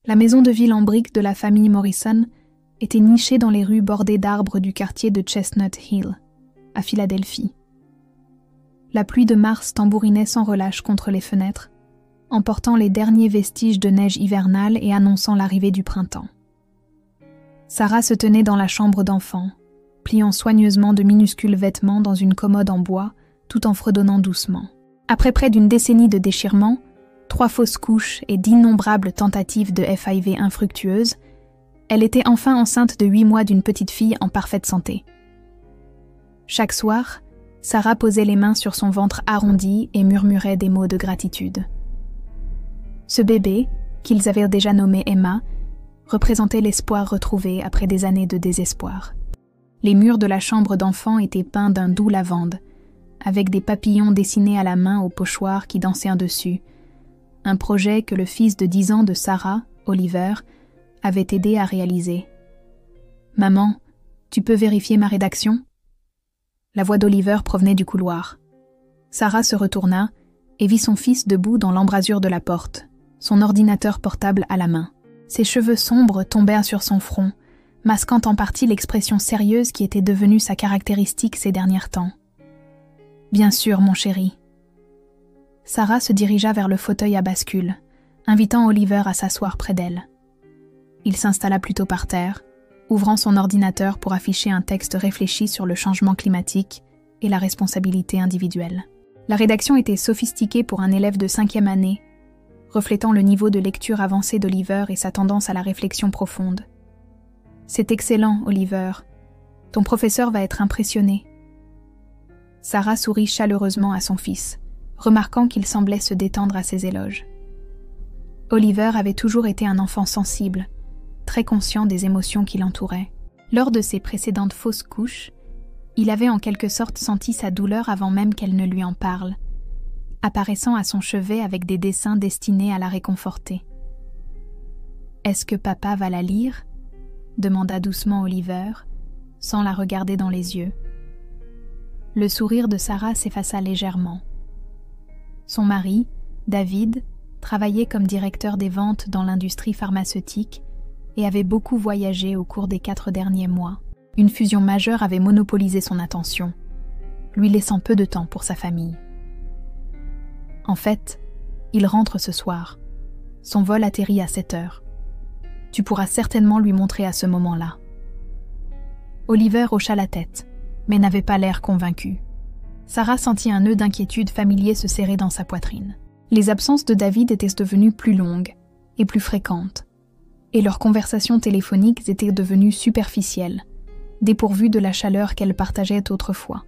La maison de ville en briques de la famille Morrison était nichée dans les rues bordées d'arbres du quartier de Chestnut Hill, à Philadelphie. La pluie de mars tambourinait sans relâche contre les fenêtres, emportant les derniers vestiges de neige hivernale et annonçant l'arrivée du printemps. Sarah se tenait dans la chambre d'enfant, pliant soigneusement de minuscules vêtements dans une commode en bois, tout en fredonnant doucement. Après près d'une décennie de déchirements, 3 fausses couches et d'innombrables tentatives de FIV infructueuses, elle était enfin enceinte de 8 mois d'une petite fille en parfaite santé. Chaque soir, Sarah posait les mains sur son ventre arrondi et murmurait des mots de gratitude. Ce bébé, qu'ils avaient déjà nommé Emma, représentait l'espoir retrouvé après des années de désespoir. Les murs de la chambre d'enfant étaient peints d'un doux lavande, avec des papillons dessinés à la main au pochoir qui dansaient dessus, un projet que le fils de 10 ans de Sarah, Oliver, avait aidé à réaliser. « Maman, tu peux vérifier ma rédaction ?» La voix d'Oliver provenait du couloir. Sarah se retourna et vit son fils debout dans l'embrasure de la porte, son ordinateur portable à la main. Ses cheveux sombres tombèrent sur son front, masquant en partie l'expression sérieuse qui était devenue sa caractéristique ces derniers temps. « Bien sûr, mon chéri. » Sarah se dirigea vers le fauteuil à bascule, invitant Oliver à s'asseoir près d'elle. Il s'installa plutôt par terre, ouvrant son ordinateur pour afficher un texte réfléchi sur le changement climatique et la responsabilité individuelle. La rédaction était sophistiquée pour un élève de 5e année, reflétant le niveau de lecture avancé d'Oliver et sa tendance à la réflexion profonde. « C'est excellent, Oliver. Ton professeur va être impressionné. » Sarah sourit chaleureusement à son fils, remarquant qu'il semblait se détendre à ses éloges. Oliver avait toujours été un enfant sensible, très conscient des émotions qui l'entouraient. Lors de ses précédentes fausses couches, il avait en quelque sorte senti sa douleur avant même qu'elle ne lui en parle, apparaissant à son chevet avec des dessins destinés à la réconforter. « Est-ce que papa va la lire ?» demanda doucement Oliver, sans la regarder dans les yeux. Le sourire de Sarah s'effaça légèrement. Son mari, David, travaillait comme directeur des ventes dans l'industrie pharmaceutique et avait beaucoup voyagé au cours des 4 derniers mois. Une fusion majeure avait monopolisé son attention, lui laissant peu de temps pour sa famille. En fait, il rentre ce soir. Son vol atterrit à 7 heures. Tu pourras certainement lui montrer à ce moment-là. Oliver hocha la tête, mais n'avait pas l'air convaincu. Sarah sentit un nœud d'inquiétude familier se serrer dans sa poitrine. Les absences de David étaient devenues plus longues et plus fréquentes, et leurs conversations téléphoniques étaient devenues superficielles, dépourvues de la chaleur qu'elle partageait autrefois.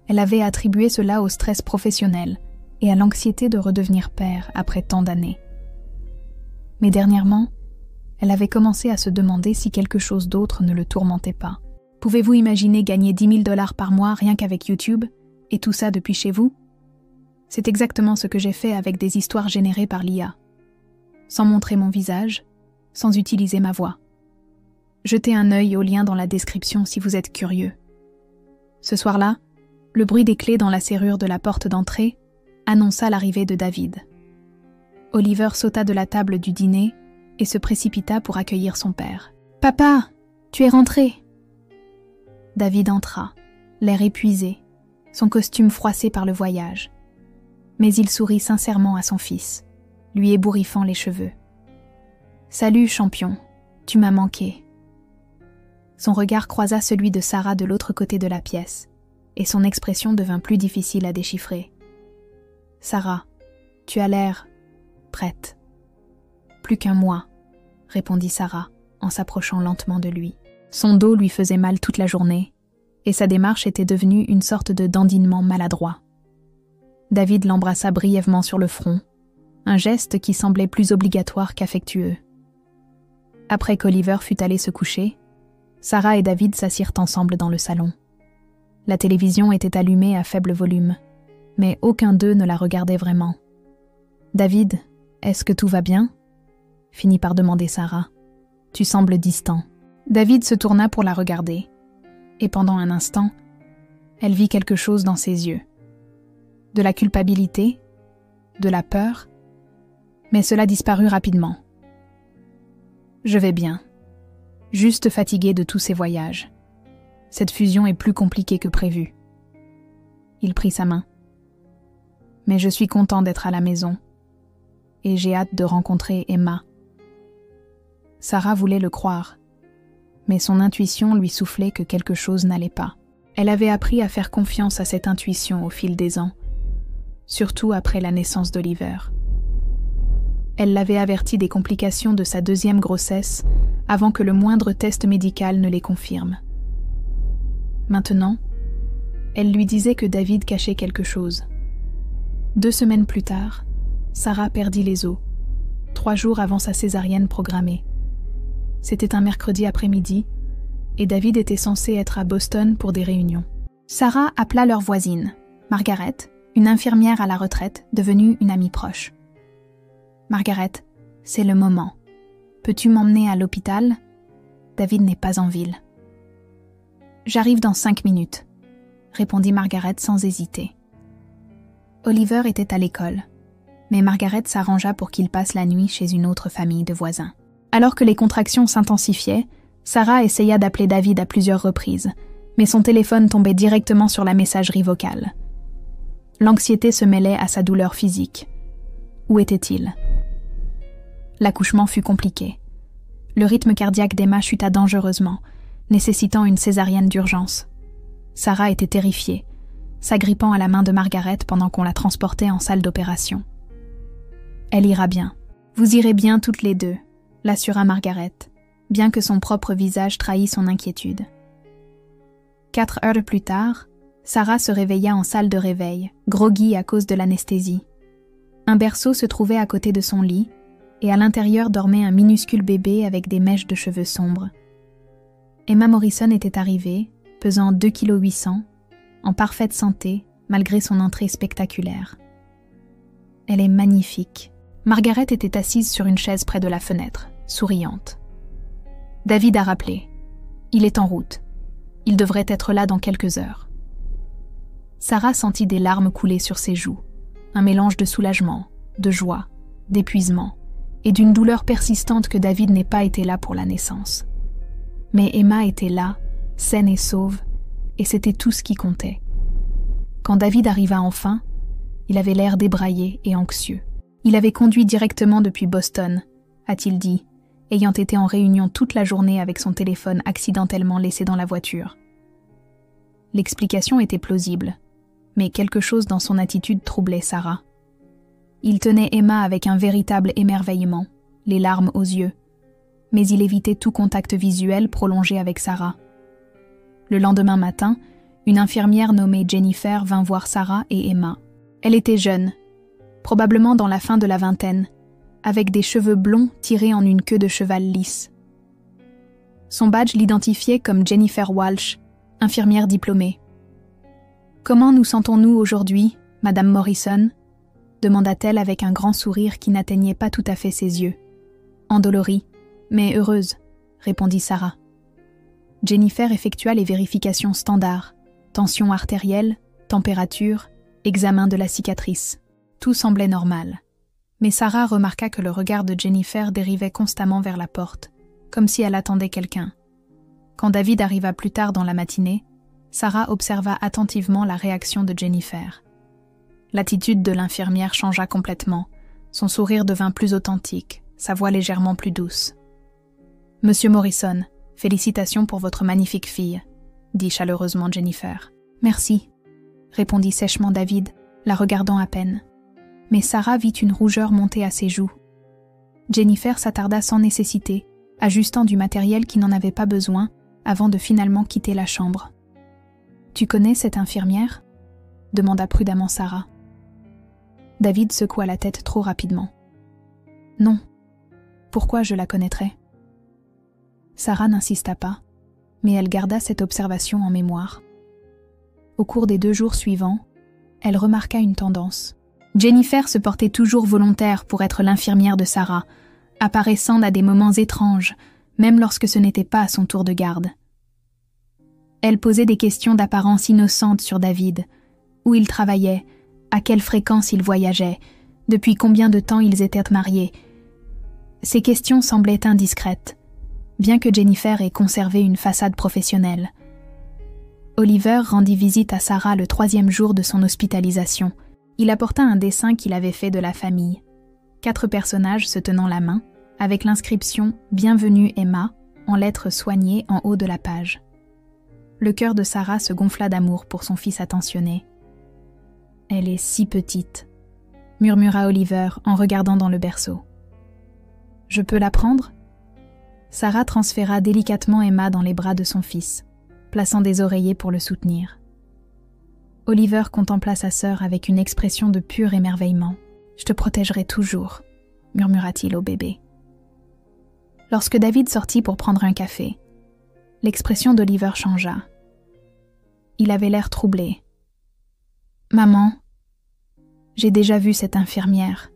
Elle avait attribué cela au stress professionnel et à l'anxiété de redevenir père après tant d'années. Mais dernièrement, elle avait commencé à se demander si quelque chose d'autre ne le tourmentait pas. Pouvez-vous imaginer gagner 10 000 $ par mois rien qu'avec YouTube, et tout ça depuis chez vous? C'est exactement ce que j'ai fait avec des histoires générées par l'IA. Sans montrer mon visage, sans utiliser ma voix. Jetez un œil au lien dans la description si vous êtes curieux. Ce soir-là, le bruit des clés dans la serrure de la porte d'entrée annonça l'arrivée de David. Oliver sauta de la table du dîner et se précipita pour accueillir son père. « Papa, tu es rentré !» David entra, l'air épuisé, son costume froissé par le voyage. Mais il sourit sincèrement à son fils, lui ébouriffant les cheveux. « Salut, champion, tu m'as manqué. » Son regard croisa celui de Sarah de l'autre côté de la pièce, et son expression devint plus difficile à déchiffrer. « Sarah, tu as l'air prête. »« Plus qu'un mois, » répondit Sarah, en s'approchant lentement de lui. Son dos lui faisait mal toute la journée, et sa démarche était devenue une sorte de dandinement maladroit. David l'embrassa brièvement sur le front, un geste qui semblait plus obligatoire qu'affectueux. Après qu'Oliver fut allé se coucher, Sarah et David s'assirent ensemble dans le salon. La télévision était allumée à faible volume, mais aucun d'eux ne la regardait vraiment. « David, est-ce que tout va bien ?» finit par demander Sarah. « Tu sembles distant. » David se tourna pour la regarder, et pendant un instant, elle vit quelque chose dans ses yeux. De la culpabilité, de la peur, mais cela disparut rapidement. Je vais bien. Juste fatigué de tous ces voyages. Cette fusion est plus compliquée que prévu. Il prit sa main. Mais je suis content d'être à la maison. Et j'ai hâte de rencontrer Emma. Sarah voulait le croire. Mais son intuition lui soufflait que quelque chose n'allait pas. Elle avait appris à faire confiance à cette intuition au fil des ans, surtout après la naissance d'Oliver. Elle l'avait averti des complications de sa deuxième grossesse avant que le moindre test médical ne les confirme. Maintenant, elle lui disait que David cachait quelque chose. 2 semaines plus tard, Sarah perdit les os, 3 jours avant sa césarienne programmée. C'était un mercredi après-midi, et David était censé être à Boston pour des réunions. Sarah appela leur voisine, Margaret, une infirmière à la retraite, devenue une amie proche. « Margaret, c'est le moment. Peux-tu m'emmener à l'hôpital ? David n'est pas en ville. »« J'arrive dans 5 minutes, » répondit Margaret sans hésiter. Oliver était à l'école, mais Margaret s'arrangea pour qu'il passe la nuit chez une autre famille de voisins. Alors que les contractions s'intensifiaient, Sarah essaya d'appeler David à plusieurs reprises, mais son téléphone tombait directement sur la messagerie vocale. L'anxiété se mêlait à sa douleur physique. Où était-il ? L'accouchement fut compliqué. Le rythme cardiaque d'Emma chuta dangereusement, nécessitant une césarienne d'urgence. Sarah était terrifiée, s'agrippant à la main de Margaret pendant qu'on la transportait en salle d'opération. « Elle ira bien. Vous irez bien toutes les deux », l'assura Margaret, bien que son propre visage trahît son inquiétude. 4 heures plus tard, Sarah se réveilla en salle de réveil, groggy à cause de l'anesthésie. Un berceau se trouvait à côté de son lit, et à l'intérieur dormait un minuscule bébé avec des mèches de cheveux sombres. Emma Morrison était arrivée, pesant 2,8 kg, en parfaite santé, malgré son entrée spectaculaire. Elle est magnifique. Margaret était assise sur une chaise près de la fenêtre, souriante. David a rappelé. Il est en route. Il devrait être là dans quelques heures. Sarah sentit des larmes couler sur ses joues, un mélange de soulagement, de joie, d'épuisement et d'une douleur persistante que David n'ait pas été là pour la naissance. Mais Emma était là, saine et sauve, et c'était tout ce qui comptait. Quand David arriva enfin, il avait l'air débraillé et anxieux. Il avait conduit directement depuis Boston, a-t-il dit, ayant été en réunion toute la journée avec son téléphone accidentellement laissé dans la voiture. L'explication était plausible, mais quelque chose dans son attitude troublait Sarah. Il tenait Emma avec un véritable émerveillement, les larmes aux yeux, mais il évitait tout contact visuel prolongé avec Sarah. Le lendemain matin, une infirmière nommée Jennifer vint voir Sarah et Emma. Elle était jeune, probablement dans la fin de la vingtaine, avec des cheveux blonds tirés en une queue de cheval lisse. Son badge l'identifiait comme Jennifer Walsh, infirmière diplômée. « Comment nous sentons-nous aujourd'hui, Madame Morrison ?» demanda-t-elle avec un grand sourire qui n'atteignait pas tout à fait ses yeux. « Endolorie, mais heureuse », répondit Sarah. Jennifer effectua les vérifications standards, tension artérielle, température, examen de la cicatrice. Tout semblait normal. Mais Sarah remarqua que le regard de Jennifer dérivait constamment vers la porte, comme si elle attendait quelqu'un. Quand David arriva plus tard dans la matinée, Sarah observa attentivement la réaction de Jennifer. L'attitude de l'infirmière changea complètement, son sourire devint plus authentique, sa voix légèrement plus douce. « Monsieur Morrison, félicitations pour votre magnifique fille », dit chaleureusement Jennifer. « Merci », répondit sèchement David, la regardant à peine. Mais Sarah vit une rougeur monter à ses joues. Jennifer s'attarda sans nécessité, ajustant du matériel qui n'en avait pas besoin avant de finalement quitter la chambre. « Tu connais cette infirmière ?» demanda prudemment Sarah. David secoua la tête trop rapidement. « Non. Pourquoi je la connaîtrais ?» Sarah n'insista pas, mais elle garda cette observation en mémoire. Au cours des 2 jours suivants, elle remarqua une tendance. Jennifer se portait toujours volontaire pour être l'infirmière de Sarah, apparaissant à des moments étranges, même lorsque ce n'était pas à son tour de garde. Elle posait des questions d'apparence innocente sur David, où il travaillait, à quelle fréquence il voyageait, depuis combien de temps ils étaient mariés. Ces questions semblaient indiscrètes, bien que Jennifer ait conservé une façade professionnelle. Oliver rendit visite à Sarah le 3e jour de son hospitalisation. Il apporta un dessin qu'il avait fait de la famille. 4 personnages se tenant la main, avec l'inscription « Bienvenue Emma » en lettres soignées en haut de la page. Le cœur de Sarah se gonfla d'amour pour son fils attentionné. « Elle est si petite », murmura Oliver en regardant dans le berceau. « Je peux la prendre ?» Sarah transféra délicatement Emma dans les bras de son fils, plaçant des oreillers pour le soutenir. Oliver contempla sa sœur avec une expression de pur émerveillement. « Je te protégerai toujours », murmura-t-il au bébé. Lorsque David sortit pour prendre un café, l'expression d'Oliver changea. Il avait l'air troublé. « Maman, j'ai déjà vu cette infirmière. »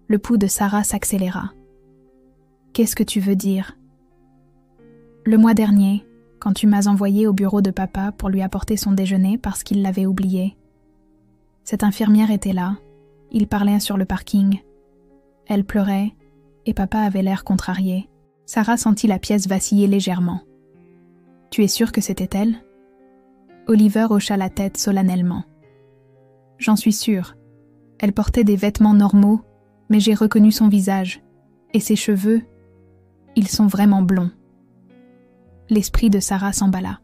Le pouls de Sarah s'accéléra. « Qu'est-ce que tu veux dire ?»« Le mois dernier, quand tu m'as envoyé au bureau de papa pour lui apporter son déjeuner parce qu'il l'avait oublié. Cette infirmière était là, il parlait sur le parking. Elle pleurait, et papa avait l'air contrarié. » Sarah sentit la pièce vaciller légèrement. « Tu es sûre que c'était elle ?» Oliver hocha la tête solennellement. « J'en suis sûre. Elle portait des vêtements normaux, mais j'ai reconnu son visage. Et ses cheveux, ils sont vraiment blonds. » L'esprit de Sarah s'emballa.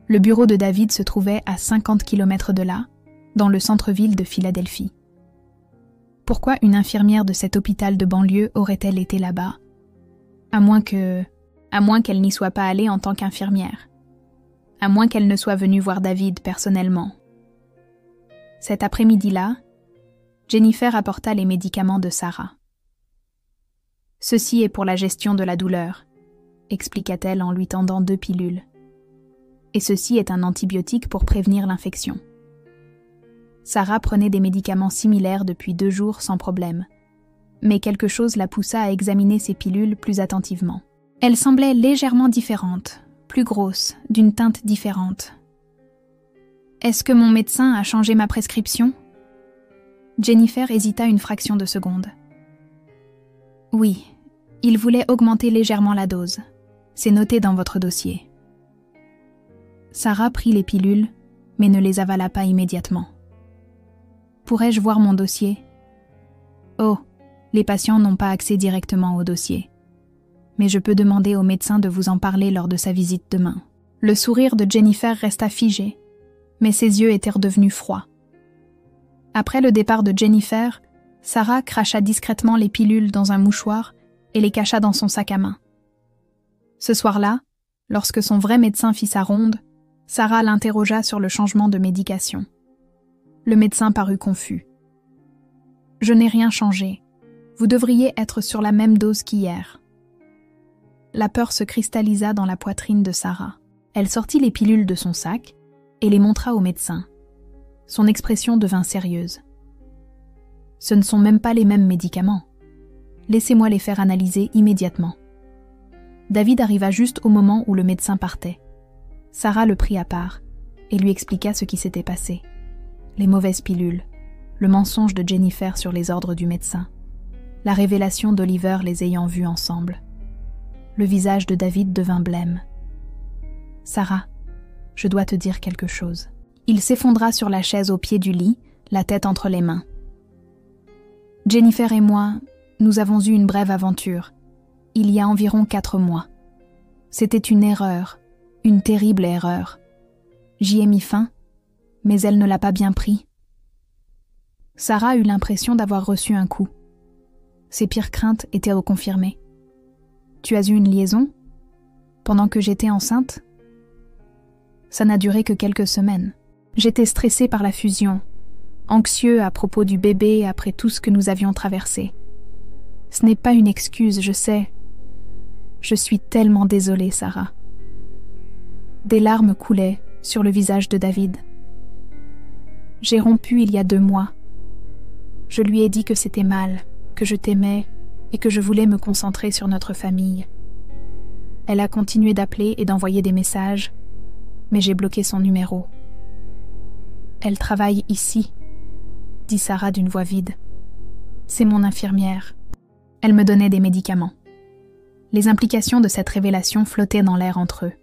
Le bureau de David se trouvait à 50 km de là, dans le centre-ville de Philadelphie. Pourquoi une infirmière de cet hôpital de banlieue aurait-elle été là-bas ? À moins qu'elle n'y soit pas allée en tant qu'infirmière. À moins qu'elle ne soit venue voir David personnellement. Cet après-midi-là, Jennifer apporta les médicaments de Sarah. « Ceci est pour la gestion de la douleur », expliqua-t-elle en lui tendant 2 pilules. « Et ceci est un antibiotique pour prévenir l'infection. » Sarah prenait des médicaments similaires depuis 2 jours sans problème, mais quelque chose la poussa à examiner ces pilules plus attentivement. Elles semblaient légèrement différentes, plus grosses, d'une teinte différente. « Est-ce que mon médecin a changé ma prescription ?» Jennifer hésita une fraction de seconde. « Oui, il voulait augmenter légèrement la dose. C'est noté dans votre dossier. » Sarah prit les pilules, mais ne les avala pas immédiatement. « Pourrais-je voir mon dossier ?»« Oh, les patients n'ont pas accès directement au dossier. Mais je peux demander au médecin de vous en parler lors de sa visite demain. » Le sourire de Jennifer resta figé, mais ses yeux étaient redevenus froids. Après le départ de Jennifer, Sarah cracha discrètement les pilules dans un mouchoir et les cacha dans son sac à main. Ce soir-là, lorsque son vrai médecin fit sa ronde, Sarah l'interrogea sur le changement de médication. Le médecin parut confus. « Je n'ai rien changé. Vous devriez être sur la même dose qu'hier. » La peur se cristallisa dans la poitrine de Sarah. Elle sortit les pilules de son sac et les montra au médecin. Son expression devint sérieuse. « Ce ne sont même pas les mêmes médicaments. Laissez-moi les faire analyser immédiatement. » David arriva juste au moment où le médecin partait. Sarah le prit à part et lui expliqua ce qui s'était passé. Les mauvaises pilules, le mensonge de Jennifer sur les ordres du médecin, la révélation d'Oliver les ayant vus ensemble. Le visage de David devint blême. « Sarah, je dois te dire quelque chose. » Il s'effondra sur la chaise au pied du lit, la tête entre les mains. « Jennifer et moi, nous avons eu une brève aventure, il y a environ 4 mois. C'était une erreur, une terrible erreur. J'y ai mis fin, mais elle ne l'a pas bien pris. » Sarah eut l'impression d'avoir reçu un coup. Ses pires craintes étaient reconfirmées. « Tu as eu une liaison ? Pendant que j'étais enceinte ? » Ça n'a duré que quelques semaines. J'étais stressée par la fusion, anxieux à propos du bébé après tout ce que nous avions traversé. Ce n'est pas une excuse, je sais. Je suis tellement désolée, Sarah. Des larmes coulaient sur le visage de David. J'ai rompu il y a 2 mois. Je lui ai dit que c'était mal, que je t'aimais et que je voulais me concentrer sur notre famille. Elle a continué d'appeler et d'envoyer des messages, mais j'ai bloqué son numéro. Elle travaille ici, dit Sarah d'une voix vide. C'est mon infirmière. Elle me donnait des médicaments. Les implications de cette révélation flottaient dans l'air entre eux.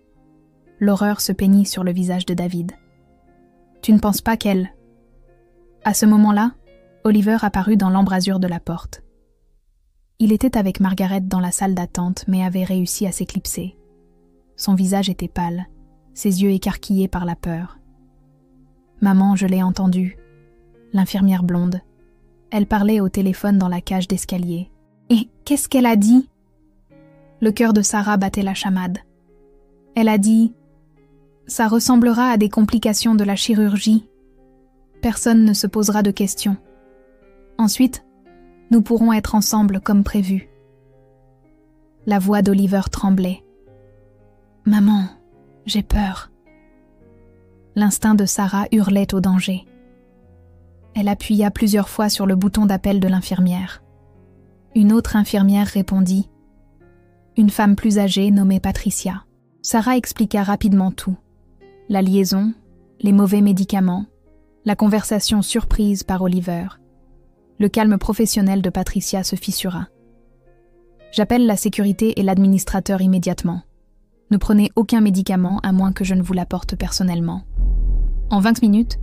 L'horreur se peignit sur le visage de David. « Tu ne penses pas qu'elle… » À ce moment-là, Oliver apparut dans l'embrasure de la porte. Il était avec Margaret dans la salle d'attente, mais avait réussi à s'éclipser. Son visage était pâle, ses yeux écarquillés par la peur. « Maman, je l'ai entendue. » L'infirmière blonde. Elle parlait au téléphone dans la cage d'escalier. « Et qu'est-ce qu'elle a dit ?» Le cœur de Sarah battait la chamade. Elle a dit « Ça ressemblera à des complications de la chirurgie. Personne ne se posera de questions. Ensuite, nous pourrons être ensemble comme prévu. » La voix d'Oliver tremblait. « Maman, j'ai peur. » L'instinct de Sarah hurlait au danger. Elle appuya plusieurs fois sur le bouton d'appel de l'infirmière. Une autre infirmière répondit. Une femme plus âgée nommée Patricia. Sarah expliqua rapidement tout. La liaison, les mauvais médicaments, la conversation surprise par Oliver. Le calme professionnel de Patricia se fissura. « J'appelle la sécurité et l'administrateur immédiatement. Ne prenez aucun médicament à moins que je ne vous l'apporte personnellement. » En 20 minutes,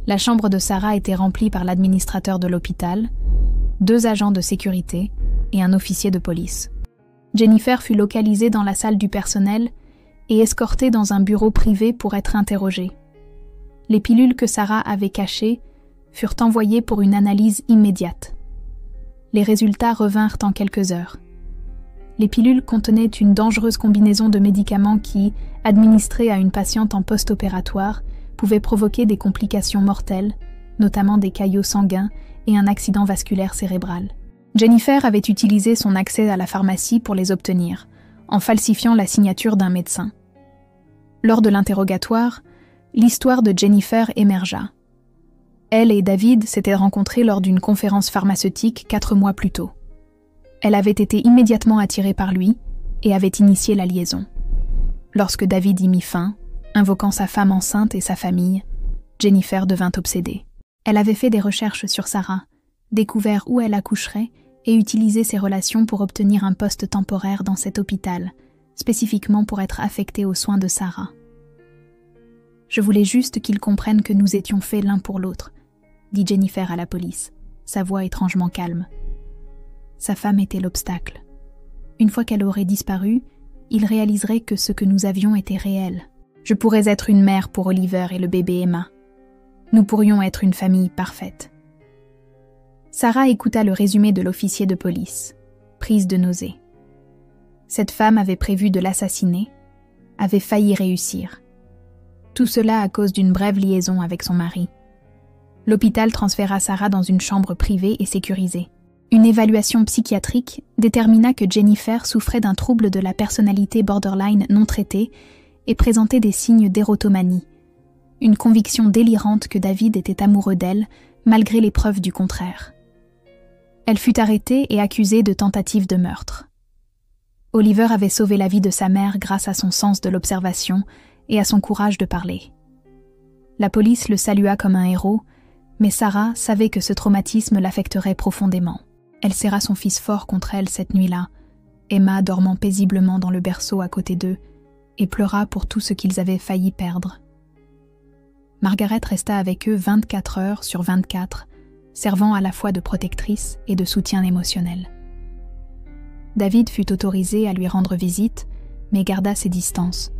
la chambre de Sarah était remplie par l'administrateur de l'hôpital, 2 agents de sécurité et un officier de police. Jennifer fut localisée dans la salle du personnel et escortée dans un bureau privé pour être interrogée. Les pilules que Sarah avait cachées furent envoyées pour une analyse immédiate. Les résultats revinrent en quelques heures. Les pilules contenaient une dangereuse combinaison de médicaments qui, administrés à une patiente en post-opératoire, pouvaient provoquer des complications mortelles, notamment des caillots sanguins et un accident vasculaire cérébral. Jennifer avait utilisé son accès à la pharmacie pour les obtenir, en falsifiant la signature d'un médecin. Lors de l'interrogatoire, l'histoire de Jennifer émergea. Elle et David s'étaient rencontrés lors d'une conférence pharmaceutique 4 mois plus tôt. Elle avait été immédiatement attirée par lui et avait initié la liaison. Lorsque David y mit fin, invoquant sa femme enceinte et sa famille, Jennifer devint obsédée. Elle avait fait des recherches sur Sarah, découvert où elle accoucherait et utilisé ses relations pour obtenir un poste temporaire dans cet hôpital, spécifiquement pour être affectée aux soins de Sarah. « Je voulais juste qu'ils comprennent que nous étions faits l'un pour l'autre », dit Jennifer à la police, sa voix étrangement calme. Sa femme était l'obstacle. Une fois qu'elle aurait disparu, il réaliserait que ce que nous avions était réel. Je pourrais être une mère pour Oliver et le bébé Emma. Nous pourrions être une famille parfaite. Sarah écouta le résumé de l'officier de police, prise de nausée. Cette femme avait prévu de l'assassiner, avait failli réussir. Tout cela à cause d'une brève liaison avec son mari. L'hôpital transféra Sarah dans une chambre privée et sécurisée. Une évaluation psychiatrique détermina que Jennifer souffrait d'un trouble de la personnalité borderline non traité et présentait des signes d'érotomanie, une conviction délirante que David était amoureux d'elle, malgré les preuves du contraire. Elle fut arrêtée et accusée de tentative de meurtre. Oliver avait sauvé la vie de sa mère grâce à son sens de l'observation et à son courage de parler. La police le salua comme un héros, mais Sarah savait que ce traumatisme l'affecterait profondément. Elle serra son fils fort contre elle cette nuit-là, Emma dormant paisiblement dans le berceau à côté d'eux, et pleura pour tout ce qu'ils avaient failli perdre. Margaret resta avec eux 24 heures sur 24, servant à la fois de protectrice et de soutien émotionnel. David fut autorisé à lui rendre visite, mais garda ses distances,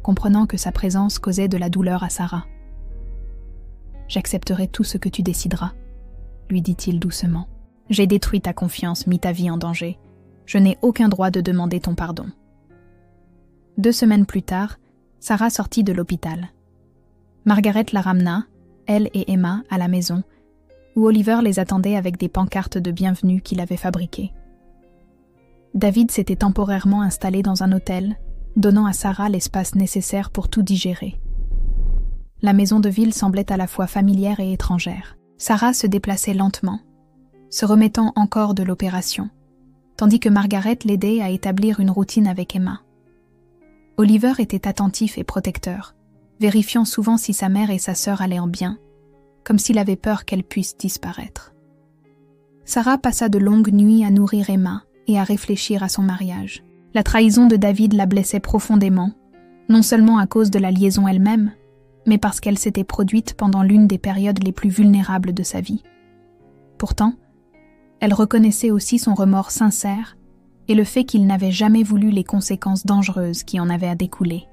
comprenant que sa présence causait de la douleur à Sarah. « J'accepterai tout ce que tu décideras », lui dit-il doucement. « J'ai détruit ta confiance, mis ta vie en danger. Je n'ai aucun droit de demander ton pardon. » 2 semaines plus tard, Sarah sortit de l'hôpital. Margaret la ramena, elle et Emma, à la maison, où Oliver les attendait avec des pancartes de bienvenue qu'il avait fabriquées. David s'était temporairement installé dans un hôtel, donnant à Sarah l'espace nécessaire pour tout digérer. La maison de ville semblait à la fois familière et étrangère. Sarah se déplaçait lentement, se remettant encore de l'opération, tandis que Margaret l'aidait à établir une routine avec Emma. Oliver était attentif et protecteur, vérifiant souvent si sa mère et sa sœur allaient en bien, comme s'il avait peur qu'elles puissent disparaître. Sarah passa de longues nuits à nourrir Emma, et à réfléchir à son mariage. La trahison de David la blessait profondément, non seulement à cause de la liaison elle-même, mais parce qu'elle s'était produite pendant l'une des périodes les plus vulnérables de sa vie. Pourtant, elle reconnaissait aussi son remords sincère et le fait qu'il n'avait jamais voulu les conséquences dangereuses qui en avaient à découler.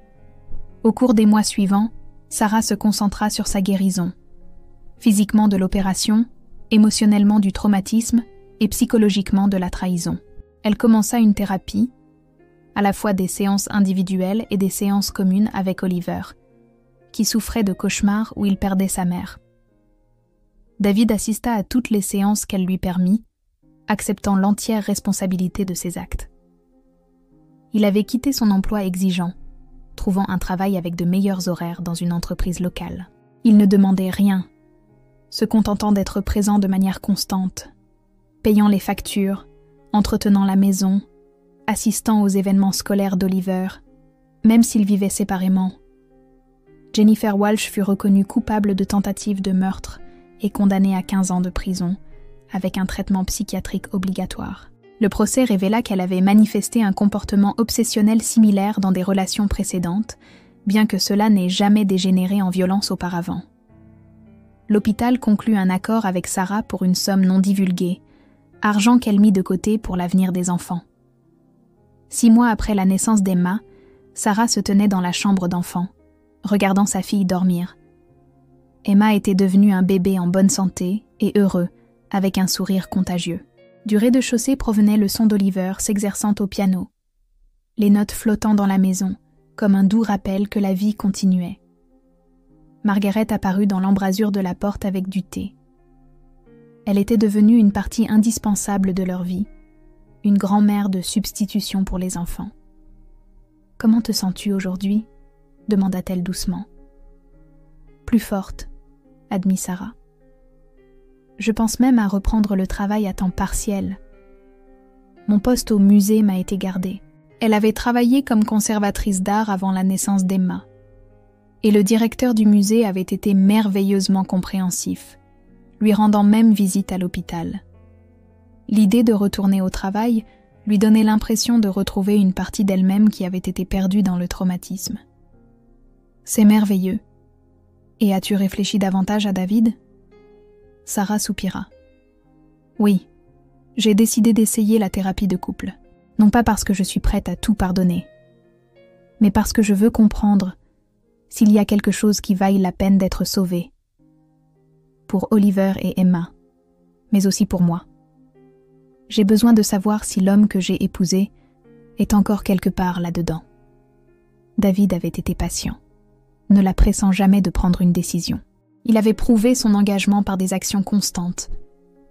Au cours des mois suivants, Sarah se concentra sur sa guérison, physiquement de l'opération, émotionnellement du traumatisme et psychologiquement de la trahison. Elle commença une thérapie, à la fois des séances individuelles et des séances communes avec Oliver, qui souffrait de cauchemars où il perdait sa mère. David assista à toutes les séances qu'elle lui permit, acceptant l'entière responsabilité de ses actes. Il avait quitté son emploi exigeant, trouvant un travail avec de meilleurs horaires dans une entreprise locale. Il ne demandait rien, se contentant d'être présent de manière constante, payant les factures, entretenant la maison, assistant aux événements scolaires d'Oliver, même s'ils vivaient séparément. Jennifer Walsh fut reconnue coupable de tentative de meurtre et condamnée à 15 ans de prison, avec un traitement psychiatrique obligatoire. Le procès révéla qu'elle avait manifesté un comportement obsessionnel similaire dans des relations précédentes, bien que cela n'ait jamais dégénéré en violence auparavant. L'hôpital conclut un accord avec Sarah pour une somme non divulguée, argent qu'elle mit de côté pour l'avenir des enfants. 6 mois après la naissance d'Emma, Sarah se tenait dans la chambre d'enfant, regardant sa fille dormir. Emma était devenue un bébé en bonne santé et heureux, avec un sourire contagieux. Du rez-de-chaussée provenait le son d'Oliver s'exerçant au piano, les notes flottant dans la maison, comme un doux rappel que la vie continuait. Margaret apparut dans l'embrasure de la porte avec du thé. Elle était devenue une partie indispensable de leur vie, une grand-mère de substitution pour les enfants. « Comment te sens-tu aujourd'hui » demanda-t-elle doucement. « Plus forte » admit Sarah. « Je pense même à reprendre le travail à temps partiel. Mon poste au musée m'a été gardé. » Elle avait travaillé comme conservatrice d'art avant la naissance d'Emma. Et le directeur du musée avait été merveilleusement compréhensif, lui rendant même visite à l'hôpital. L'idée de retourner au travail lui donnait l'impression de retrouver une partie d'elle-même qui avait été perdue dans le traumatisme. « C'est merveilleux. Et as-tu réfléchi davantage à David ?» Sarah soupira. « Oui, j'ai décidé d'essayer la thérapie de couple. Non pas parce que je suis prête à tout pardonner, mais parce que je veux comprendre s'il y a quelque chose qui vaille la peine d'être sauvé. Pour Oliver et Emma, mais aussi pour moi. J'ai besoin de savoir si l'homme que j'ai épousé est encore quelque part là-dedans. » David avait été patient, ne la pressant jamais de prendre une décision. Il avait prouvé son engagement par des actions constantes,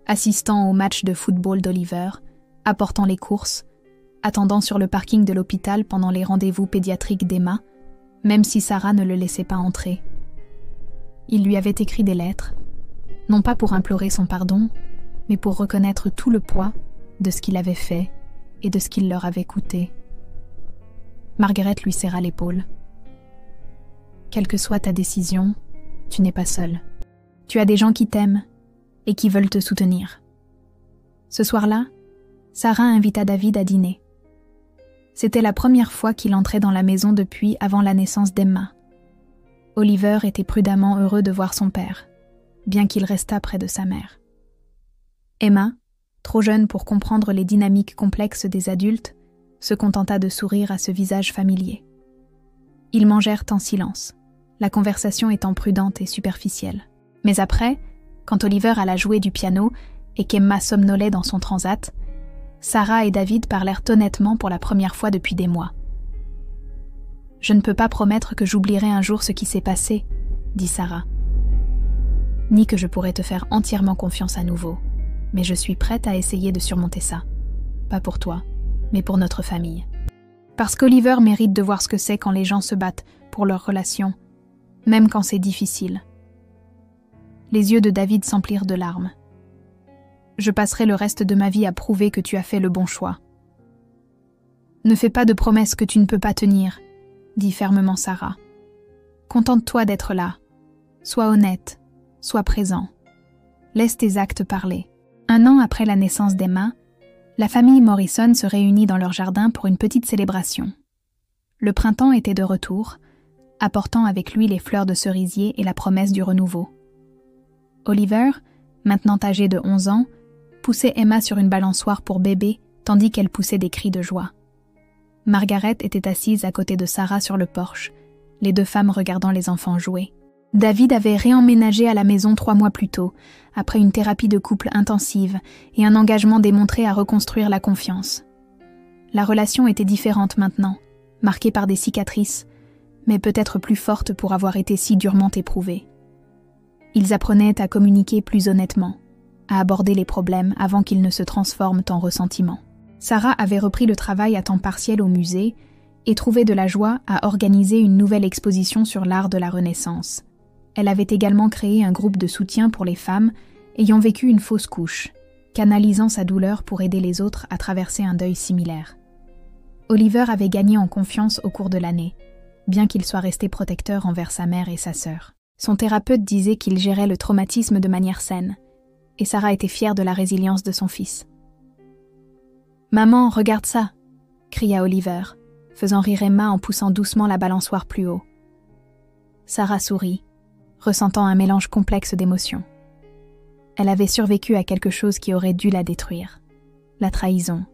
assistant aux matchs de football d'Oliver, apportant les courses, attendant sur le parking de l'hôpital pendant les rendez-vous pédiatriques d'Emma, même si Sarah ne le laissait pas entrer. Il lui avait écrit des lettres, non pas pour implorer son pardon, mais pour reconnaître tout le poids de ce qu'il avait fait et de ce qu'il leur avait coûté. Margaret lui serra l'épaule. « Quelle que soit ta décision, tu n'es pas seule. Tu as des gens qui t'aiment et qui veulent te soutenir. » Ce soir-là, Sarah invita David à dîner. C'était la première fois qu'il entrait dans la maison depuis avant la naissance d'Emma. Oliver était prudemment heureux de voir son père, bien qu'il restât près de sa mère. Emma, trop jeune pour comprendre les dynamiques complexes des adultes, se contenta de sourire à ce visage familier. Ils mangèrent en silence, la conversation étant prudente et superficielle. Mais après, quand Oliver alla jouer du piano et qu'Emma somnolait dans son transat, Sarah et David parlèrent honnêtement pour la première fois depuis des mois. « Je ne peux pas promettre que j'oublierai un jour ce qui s'est passé, » dit Sarah. « Ni que je pourrai te faire entièrement confiance à nouveau, mais je suis prête à essayer de surmonter ça. Pas pour toi, mais pour notre famille. Parce qu'Oliver mérite de voir ce que c'est quand les gens se battent pour leur relation, même quand c'est difficile. » Les yeux de David s'emplirent de larmes. « Je passerai le reste de ma vie à prouver que tu as fait le bon choix. » « Ne fais pas de promesses que tu ne peux pas tenir, » dit fermement Sarah. « Contente-toi d'être là. Sois honnête, sois présent. Laisse tes actes parler. » 1 an après la naissance d'Emma, La famille Morrison se réunit dans leur jardin pour une petite célébration. Le printemps était de retour, apportant avec lui les fleurs de cerisier et la promesse du renouveau. Oliver, maintenant âgé de 11 ans, poussait Emma sur une balançoire pour bébé tandis qu'elle poussait des cris de joie. Margaret était assise à côté de Sarah sur le porche, les deux femmes regardant les enfants jouer. David avait réemménagé à la maison 3 mois plus tôt, après une thérapie de couple intensive et un engagement démontré à reconstruire la confiance. La relation était différente maintenant, marquée par des cicatrices, mais peut-être plus forte pour avoir été si durement éprouvée. Ils apprenaient à communiquer plus honnêtement, à aborder les problèmes avant qu'ils ne se transforment en ressentiment. Sarah avait repris le travail à temps partiel au musée et trouvait de la joie à organiser une nouvelle exposition sur l'art de la Renaissance. Elle avait également créé un groupe de soutien pour les femmes ayant vécu une fausse couche, canalisant sa douleur pour aider les autres à traverser un deuil similaire. Oliver avait gagné en confiance au cours de l'année, bien qu'il soit resté protecteur envers sa mère et sa sœur. Son thérapeute disait qu'il gérait le traumatisme de manière saine, et Sarah était fière de la résilience de son fils. « Maman, regarde ça !» cria Oliver, faisant rire Emma en poussant doucement la balançoire plus haut. Sarah sourit, ressentant un mélange complexe d'émotions. Elle avait survécu à quelque chose qui aurait dû la détruire. La trahison,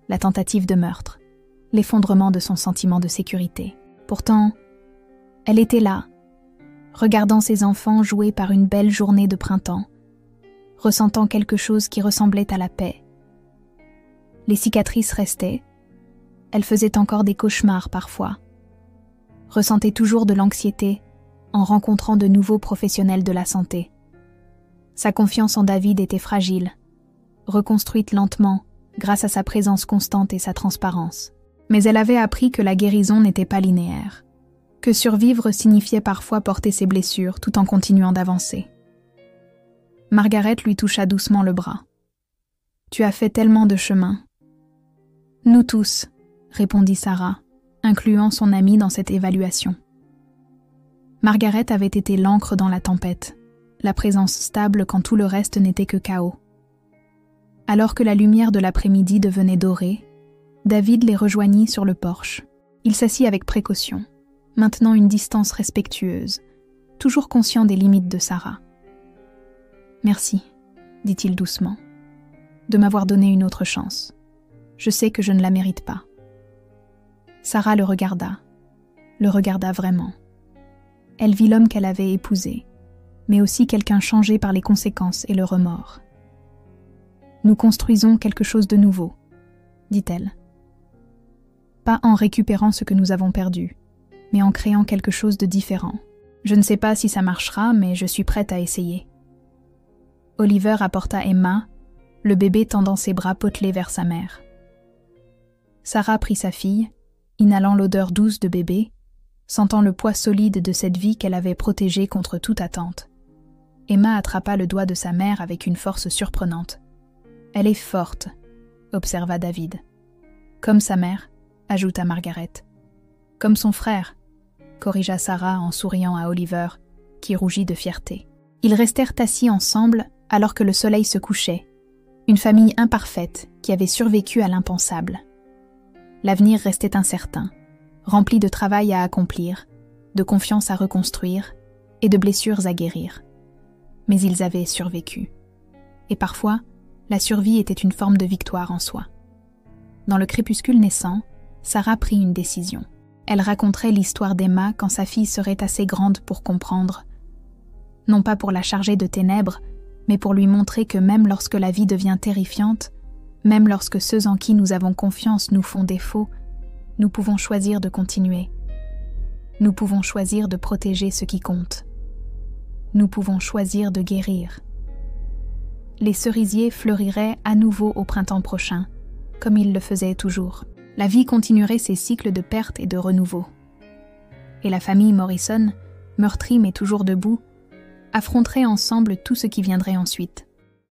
la tentative de meurtre, l'effondrement de son sentiment de sécurité. Pourtant, elle était là, regardant ses enfants jouer par une belle journée de printemps, ressentant quelque chose qui ressemblait à la paix. Les cicatrices restaient. Elle faisait encore des cauchemars parfois. Ressentait toujours de l'anxiété en rencontrant de nouveaux professionnels de la santé. Sa confiance en David était fragile, reconstruite lentement grâce à sa présence constante et sa transparence. Mais elle avait appris que la guérison n'était pas linéaire, que survivre signifiait parfois porter ses blessures tout en continuant d'avancer. Margaret lui toucha doucement le bras. « Tu as fait tellement de chemin. »« Nous tous, » répondit Sarah, incluant son amie dans cette évaluation. Margaret avait été l'encre dans la tempête, la présence stable quand tout le reste n'était que chaos. Alors que la lumière de l'après-midi devenait dorée, David les rejoignit sur le porche. Il s'assit avec précaution, maintenant une distance respectueuse, toujours conscient des limites de Sarah. « Merci, » dit-il doucement, « de m'avoir donné une autre chance. Je sais que je ne la mérite pas. » Sarah le regarda vraiment. Elle vit l'homme qu'elle avait épousé, mais aussi quelqu'un changé par les conséquences et le remords. « Nous construisons quelque chose de nouveau, » dit-elle. Pas en récupérant ce que nous avons perdu, mais en créant quelque chose de différent. Je ne sais pas si ça marchera, mais je suis prête à essayer. Oliver apporta Emma, le bébé tendant ses bras potelés vers sa mère. Sarah prit sa fille, inhalant l'odeur douce de bébé, sentant le poids solide de cette vie qu'elle avait protégée contre toute attente. Emma attrapa le doigt de sa mère avec une force surprenante. « Elle est forte », observa David. « Comme sa mère », ajouta Margaret. « Comme son frère », corrigea Sarah en souriant à Oliver, qui rougit de fierté. Ils restèrent assis ensemble alors que le soleil se couchait, une famille imparfaite qui avait survécu à l'impensable. L'avenir restait incertain, rempli de travail à accomplir, de confiance à reconstruire et de blessures à guérir. Mais ils avaient survécu. Et parfois, la survie était une forme de victoire en soi. Dans le crépuscule naissant, Sarah prit une décision. Elle raconterait l'histoire d'Emma quand sa fille serait assez grande pour comprendre. Non pas pour la charger de ténèbres, mais pour lui montrer que même lorsque la vie devient terrifiante, même lorsque ceux en qui nous avons confiance nous font défaut, nous pouvons choisir de continuer. Nous pouvons choisir de protéger ce qui compte. Nous pouvons choisir de guérir. Les cerisiers fleuriraient à nouveau au printemps prochain, comme ils le faisaient toujours. La vie continuerait ses cycles de perte et de renouveau. Et la famille Morrison, meurtrie mais toujours debout, affronterait ensemble tout ce qui viendrait ensuite.